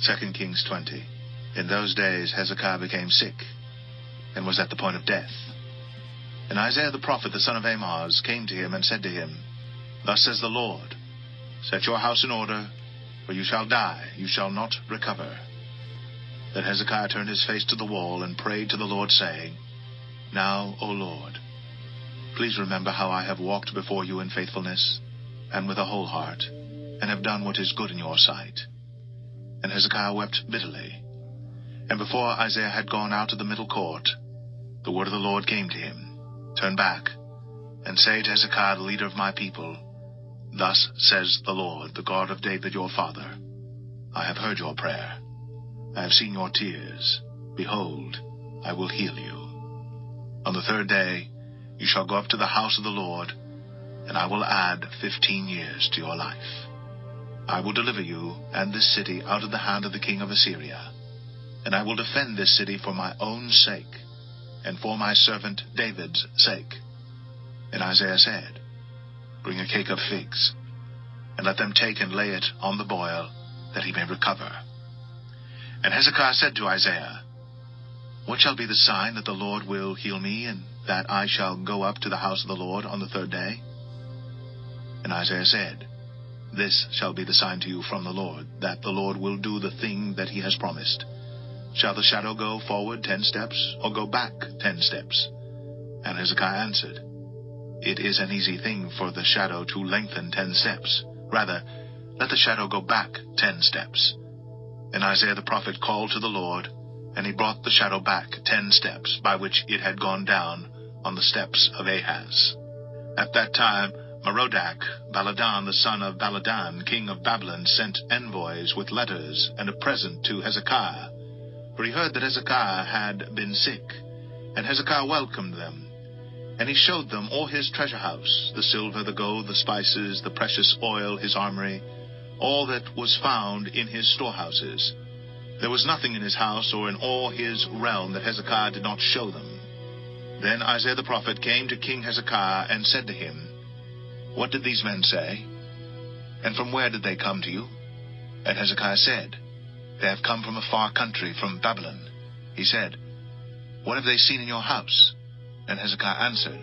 2 Kings 20. In those days Hezekiah became sick, and was at the point of death. And Isaiah the prophet, the son of Amoz, came to him and said to him, Thus says the Lord, Set your house in order, for you shall die, you shall not recover. Then Hezekiah turned his face to the wall and prayed to the Lord, saying, Now, O Lord, please remember how I have walked before you in faithfulness, and with a whole heart, and have done what is good in your sight. And Hezekiah wept bitterly. And before Isaiah had gone out of the middle court, the word of the Lord came to him, Turn back, and say to Hezekiah, the leader of my people, Thus says the Lord, the God of David your father, I have heard your prayer. I have seen your tears. Behold, I will heal you. On the third day you shall go up to the house of the Lord, and I will add 15 years to your life. I will deliver you and this city out of the hand of the king of Assyria, and I will defend this city for my own sake, and for my servant David's sake. And Isaiah said, Bring a cake of figs, and let them take and lay it on the boil, that he may recover. And Hezekiah said to Isaiah, What shall be the sign that the Lord will heal me, and that I shall go up to the house of the Lord on the third day? And Isaiah said, This shall be the sign to you from the Lord, that the Lord will do the thing that he has promised. Shall the shadow go forward 10 steps, or go back 10 steps? And Hezekiah answered, It is an easy thing for the shadow to lengthen 10 steps. Rather, let the shadow go back 10 steps. And Isaiah the prophet called to the Lord, and he brought the shadow back 10 steps, by which it had gone down on the steps of Ahaz. At that time Merodach Baladan, the son of Baladan, king of Babylon, sent envoys with letters and a present to Hezekiah, for he heard that Hezekiah had been sick. And Hezekiah welcomed them, and he showed them all his treasure house, the silver, the gold, the spices, the precious oil, his armory, all that was found in his storehouses. There was nothing in his house or in all his realm that Hezekiah did not show them. Then Isaiah the prophet came to King Hezekiah and said to him, What did these men say? And from where did they come to you? And Hezekiah said, They have come from a far country, from Babylon. He said, What have they seen in your house? And Hezekiah answered,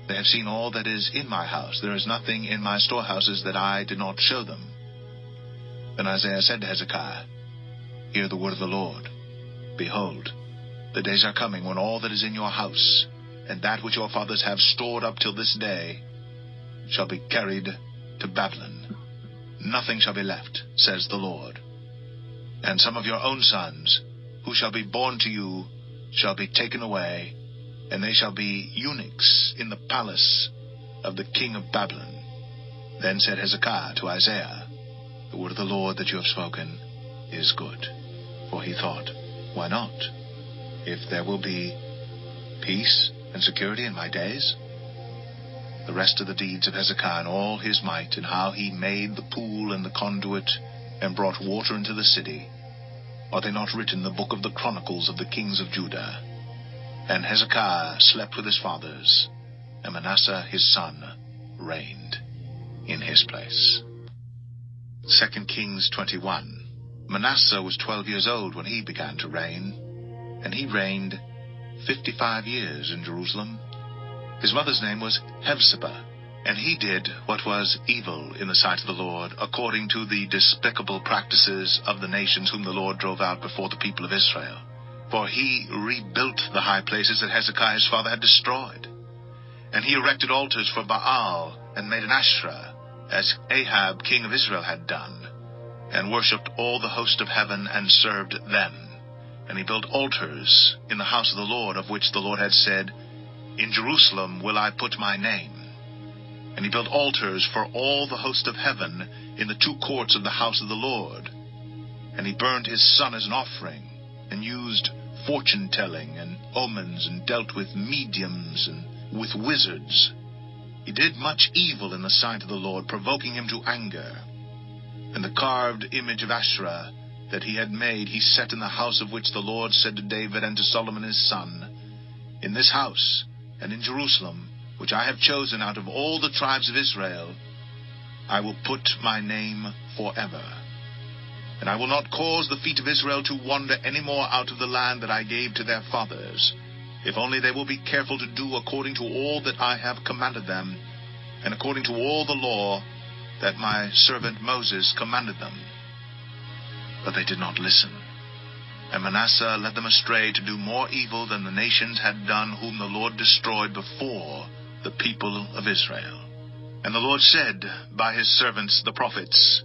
They have seen all that is in my house. There is nothing in my storehouses that I did not show them. Then Isaiah said to Hezekiah, Hear the word of the Lord. Behold, the days are coming when all that is in your house, and that which your fathers have stored up till this day, shall be carried to Babylon. Nothing shall be left, says the Lord. And some of your own sons, who shall be born to you, shall be taken away, and they shall be eunuchs in the palace of the king of Babylon. Then said Hezekiah to Isaiah, The word of the Lord that you have spoken is good. For he thought, Why not? If there will be peace and security in my days. The rest of the deeds of Hezekiah and all his might, and how he made the pool and the conduit, and brought water into the city, are they not written in the book of the Chronicles of the kings of Judah? And Hezekiah slept with his fathers, and Manasseh his son reigned in his place. 2 Kings 21. Manasseh was 12 years old when he began to reign, and he reigned 55 years in Jerusalem. His mother's name was Hephzibah, and he did what was evil in the sight of the Lord, according to the despicable practices of the nations whom the Lord drove out before the people of Israel. For he rebuilt the high places that Hezekiah his father had destroyed. And he erected altars for Baal, and made an Asherah, as Ahab king of Israel had done, and worshipped all the host of heaven, and served them. And he built altars in the house of the Lord, of which the Lord had said, In Jerusalem will I put my name. And he built altars for all the host of heaven in the 2 courts of the house of the Lord. And he burned his son as an offering, and used fortune-telling and omens, and dealt with mediums and with wizards. He did much evil in the sight of the Lord, provoking him to anger. And the carved image of Asherah that he had made he set in the house, of which the Lord said to David and to Solomon his son, In this house and in Jerusalem, which I have chosen out of all the tribes of Israel, I will put my name forever. And I will not cause the feet of Israel to wander any more out of the land that I gave to their fathers, if only they will be careful to do according to all that I have commanded them, and according to all the law that my servant Moses commanded them. But they did not listen. And Manasseh led them astray to do more evil than the nations had done whom the Lord destroyed before the people of Israel. And the Lord said by his servants the prophets,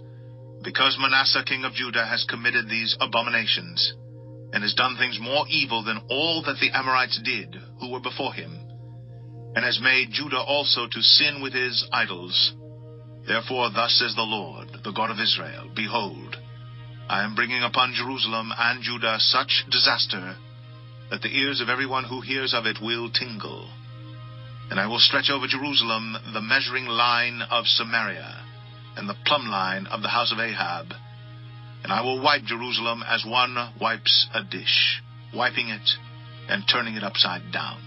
Because Manasseh king of Judah has committed these abominations, and has done things more evil than all that the Amorites did who were before him, and has made Judah also to sin with his idols, therefore thus says the Lord, the God of Israel, Behold, I am bringing upon Jerusalem and Judah such disaster that the ears of everyone who hears of it will tingle. And I will stretch over Jerusalem the measuring line of Samaria, and the plumb line of the house of Ahab. And I will wipe Jerusalem as one wipes a dish, wiping it and turning it upside down.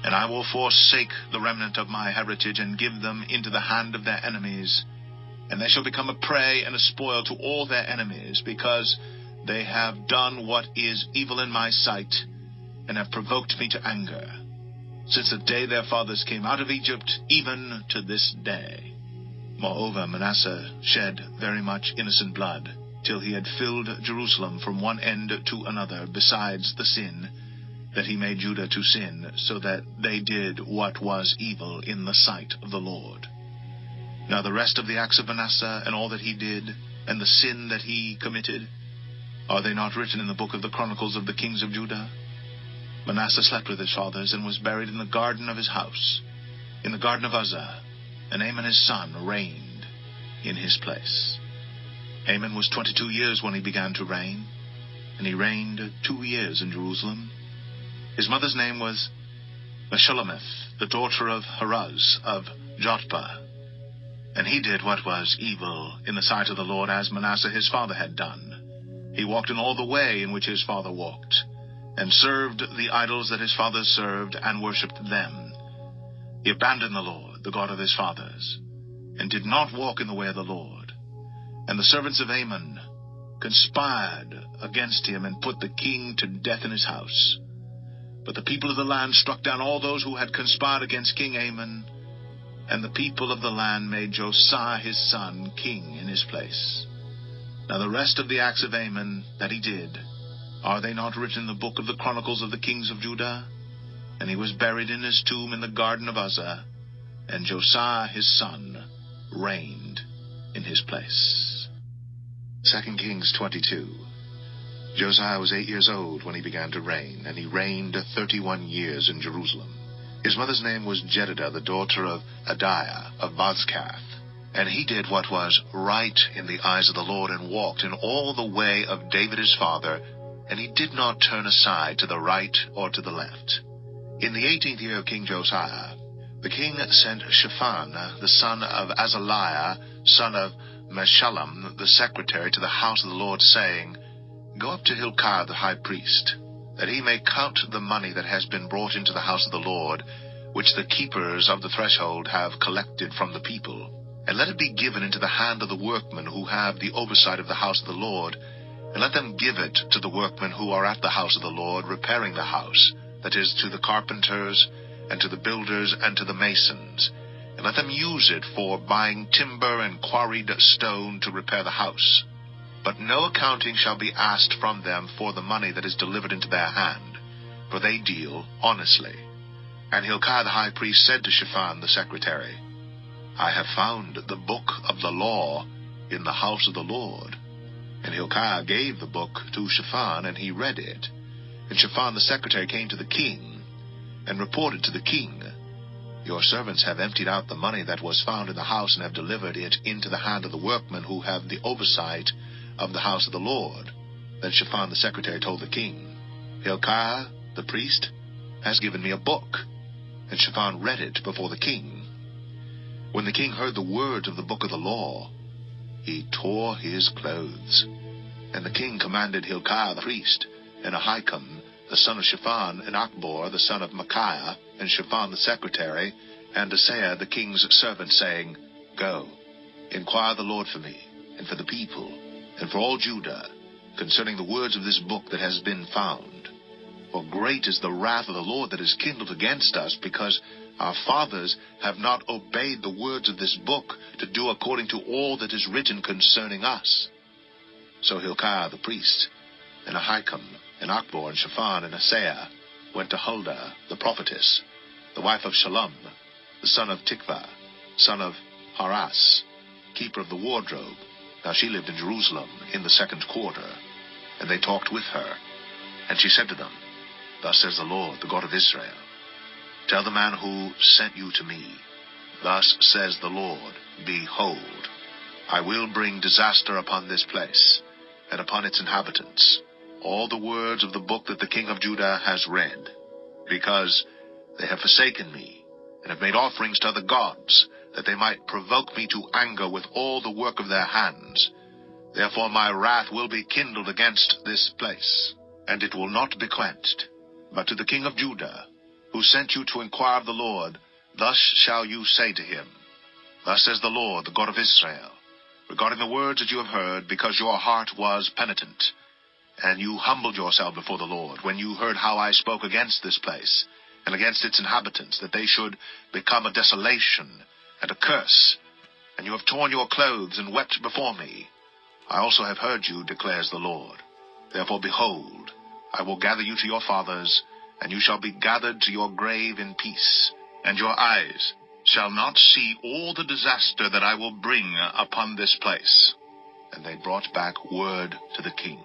And I will forsake the remnant of my heritage, and give them into the hand of their enemies, and they shall become a prey and a spoil to all their enemies, because they have done what is evil in my sight, and have provoked me to anger, since the day their fathers came out of Egypt, even to this day. Moreover, Manasseh shed very much innocent blood, till he had filled Jerusalem from one end to another, besides the sin that he made Judah to sin, so that they did what was evil in the sight of the Lord. Now the rest of the acts of Manasseh, and all that he did, and the sin that he committed, are they not written in the book of the Chronicles of the kings of Judah? Manasseh slept with his fathers, and was buried in the garden of his house, in the garden of Uzzah, and Amon his son reigned in his place. Amon was 22 years when he began to reign, and he reigned 2 years in Jerusalem. His mother's name was Meshullemeth, the daughter of Haraz of Jotbah. And he did what was evil in the sight of the Lord, as Manasseh his father had done. He walked in all the way in which his father walked, and served the idols that his fathers served, and worshipped them. He abandoned the Lord, the God of his fathers, and did not walk in the way of the Lord. And the servants of Amon conspired against him, and put the king to death in his house. But the people of the land struck down all those who had conspired against King Amon, and the people of the land made Josiah his son king in his place. Now the rest of the acts of Amon that he did, are they not written in the book of the Chronicles of the kings of Judah? And he was buried in his tomb in the garden of Uzzah, and Josiah his son reigned in his place. 2 Kings 22. Josiah was 8 years old when he began to reign, and he reigned 31 years in Jerusalem. His mother's name was Jedidah, the daughter of Adiah of Bozkath. And he did what was right in the eyes of the Lord, and walked in all the way of David his father, and he did not turn aside to the right or to the left. In the 18th year of King Josiah, the king sent Shaphan, the son of Azaliah, son of Meshullam, the secretary, to the house of the Lord, saying, Go up to Hilkiah the high priest, that he may count the money that has been brought into the house of the Lord, which the keepers of the threshold have collected from the people. And let it be given into the hand of the workmen who have the oversight of the house of the Lord, and let them give it to the workmen who are at the house of the Lord, repairing the house, that is, to the carpenters, and to the builders, and to the masons. And let them use it for buying timber and quarried stone to repair the house. But no accounting shall be asked from them for the money that is delivered into their hand, for they deal honestly. And Hilkiah the high priest said to Shaphan the secretary, I have found the book of the law in the house of the Lord. And Hilkiah gave the book to Shaphan, and he read it. And Shaphan the secretary came to the king, and reported to the king, Your servants have emptied out the money that was found in the house, and have delivered it into the hand of the workmen who have the oversight of the house of the Lord. Then Shaphan the secretary told the king, Hilkiah the priest has given me a book. And Shaphan read it before the king. When the king heard the words of the book of the law, he tore his clothes. And the king commanded Hilkiah the priest, and Ahikam the son of Shaphan, and Achbor the son of Micaiah, and Shaphan the secretary, and Asaiah the king's servant, saying, Go, inquire the Lord for me, and for the people, and for all Judah, concerning the words of this book that has been found. For great is the wrath of the Lord that is kindled against us, because our fathers have not obeyed the words of this book, to do according to all that is written concerning us. So Hilkiah the priest, and Ahikam, and Achbor, and Shaphan, and Asaiah went to Huldah the prophetess, the wife of Shallum, the son of Tikvah, son of Haras, keeper of the wardrobe. Now she lived in Jerusalem in the 2nd quarter. And they talked with her. And she said to them, Thus says the Lord, the God of Israel, Tell the man who sent you to me, Thus says the Lord, Behold, I will bring disaster upon this place, and upon its inhabitants, all the words of the book that the king of Judah has read, because they have forsaken me, and have made offerings to other gods, that they might provoke me to anger with all the work of their hands. Therefore my wrath will be kindled against this place, and it will not be quenched. But to the king of Judah, who sent you to inquire of the Lord, thus shall you say to him, Thus says the Lord, the God of Israel, regarding the words that you have heard, because your heart was penitent, and you humbled yourself before the Lord, when you heard how I spoke against this place, and against its inhabitants, that they should become a desolation and a curse, and you have torn your clothes and wept before me. I also have heard you, declares the Lord. Therefore, behold, I will gather you to your fathers, and you shall be gathered to your grave in peace, and your eyes shall not see all the disaster that I will bring upon this place. And they brought back word to the king.